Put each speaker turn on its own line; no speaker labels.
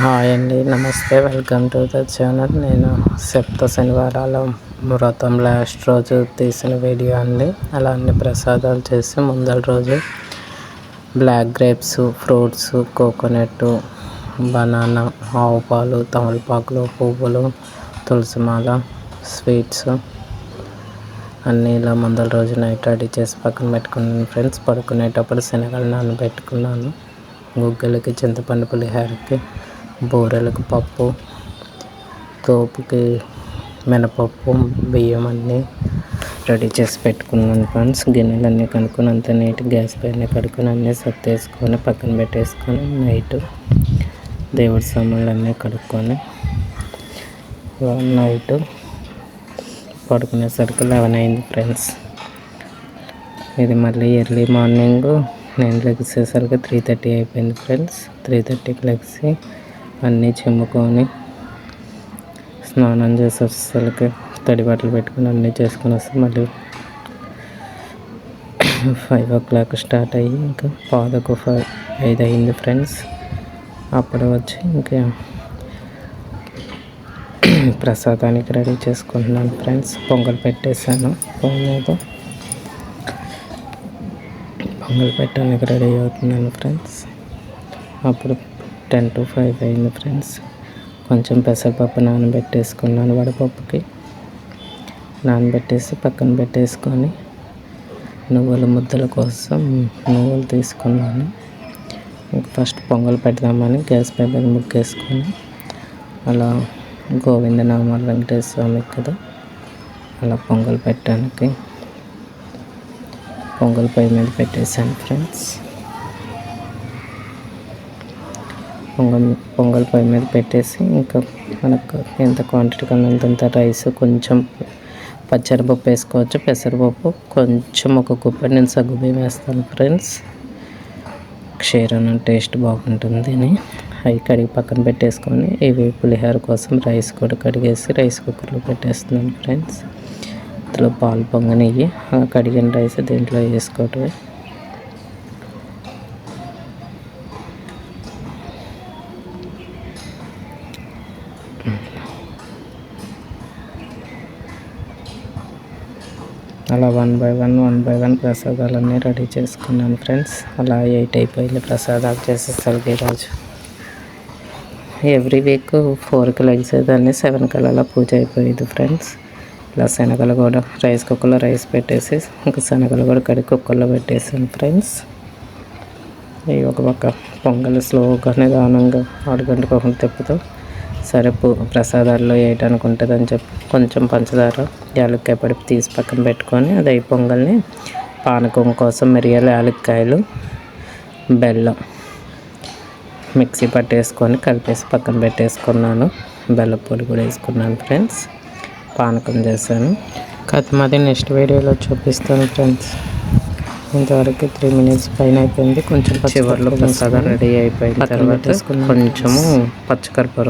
Hi అండి, నమస్తే. Welcome to the channel. నేను సప్త శనివారాల వ్రతం లాస్ట్ రోజు తీసిన వీడియో అండి. అలా అన్ని ప్రసాదాలు చేసి ముందల రోజు black grapes, fruits, coconut, banana, ఆవు పాలు, తమలపాకులు, పువ్వులు, తులసిమాల, స్వీట్స్ అన్నీ ఇలా ముందల రోజు నైట్ రెడీ చేసి పక్కన పెట్టుకున్నాను ఫ్రెండ్స్. పడుకునేటప్పుడు శనగలు నానబెట్టుకున్నాను. గుగ్గిలకి, చింతపండు పులిహోరకి, బూరెలకు పప్పు, తోపుకి మినపప్పు, బియ్యం అన్నీ రెడీ చేసి పెట్టుకున్నాను ఫ్రెండ్స్. గిన్నెలన్నీ కనుక్కొని అంత నీట్ గ్యాస్ పైన కడుక్కొని అన్నీ సర్దేసుకొని పక్కన పెట్టేసుకొని నైట్ దేవుడి సామాన్లు అన్నీ కడుక్కొని నైట్ పడుకునేసరికి 11 అయింది ఫ్రెండ్స్. ఇది మళ్ళీ ఎర్లీ మార్నింగ్ నేను లెగిసేసరికి 3:30 అయిపోయింది ఫ్రెండ్స్. 3:30కి లెగిసి అన్నీ చిమ్ముకొని స్నానం చేసి వచ్చేసరికి తడి బట్టలు పెట్టుకుని అన్నీ చేసుకొని వస్తే మళ్ళీ 5 o'clock స్టార్ట్ అయ్యి ఇంకా 4:05 అయింది ఫ్రెండ్స్. అప్పుడు వచ్చి ఇంకా ప్రసాదానికి రెడీ చేసుకుంటున్నాను ఫ్రెండ్స్. పొంగల్ పెట్టేశాను. పొంగల్ పెట్టడానికి రెడీ అవుతున్నాను ఫ్రెండ్స్. అప్పుడు 10 to 5 అయింది ఫ్రెండ్స్. కొంచెం పెసరపప్పు నానబెట్టేసుకున్నాను. వడపప్పుకి నానబెట్టేసి పక్కన పెట్టేసుకొని నువ్వుల ముద్దల కోసం నువ్వులు తీసుకున్నాను. ఫస్ట్ పొంగల్ పెడదామని గ్యాస్ పై మీద ముగ్గేసుకొని అలా గోవింద నామాలు వెంకటేశ్వర స్వామి కదా అలా పొంగల్ పెట్టడానికి పొంగల్ పై మీద పెట్టేశాను ఫ్రెండ్స్. పొంగల్ పై మీద పెట్టేసి ఇంకా మనకు ఎంత క్వాంటిటీ కన్నంత రైస్, కొంచెం పచ్చరిపప్పు వేసుకోవచ్చు, పెసరపప్పు, కొంచెం ఒక గుప్పెడు నేను సగ్గుబియ్యం వేస్తాను ఫ్రెండ్స్. క్షీరన్నం టేస్ట్ బాగుంటుంది అని అవి కడిగి పక్కన పెట్టేసుకొని ఇవి పులిహోర కోసం రైస్ కూడా కడిగేసి రైస్ కుక్కర్లో పెట్టేస్తున్నాను ఫ్రెండ్స్. ఇందులో పాలు పొంగనివి కడిగిన రైస్ దీంట్లో వేసుకోవటమే. అలా 1 by 1 ప్రసాదాలన్నీ రెడీ చేసుకున్నాను ఫ్రెండ్స్. అలా 8 అయిపోయింది ప్రసాదాలు చేసేసరికి ఈరోజు. ఎవ్రీ వీక్ 4కి లెగిసేదాన్ని, 7కి అలా పూజ అయిపోయేది ఫ్రెండ్స్. ఇలా శనగలు కూడా రైస్ కుక్కర్లో రైస్ పెట్టేసి ఇంకా శనగలు కూడా కడిగి కుక్కర్లో పెట్టేసాను ఫ్రెండ్స్. ఇవి ఒక పక్క పొంగల్ స్లోగా నిదానంగా 6 గంటలకు తిప్పుతూ సరే ప్రసాదాల్లో వేయడానికి ఉంటుందని చెప్పి కొంచెం పంచదార, యాలక్కాయ పొడి తీసి పక్కన పెట్టుకొని అది పొంగల్ని పానకం కోసం మిరియాలు, యాలక్కాయలు, బెల్లం మిక్సీ పట్టేసుకొని కలిపేసి పక్కన పెట్టేసుకున్నాను. బెల్లం పొడి కూడా వేసుకున్నాను ఫ్రెండ్స్. పానకం చేశాను. కథమది నెక్స్ట్ వీడియోలో చూపిస్తాను ఫ్రెండ్స్. ఇంతవరకు 3 minutes పైన అయిపోయింది. కొంచెం చివరిలో ప్రసాదం రెడీ అయిపోయిన తర్వాత కొంచెము పచ్చకర్పూరం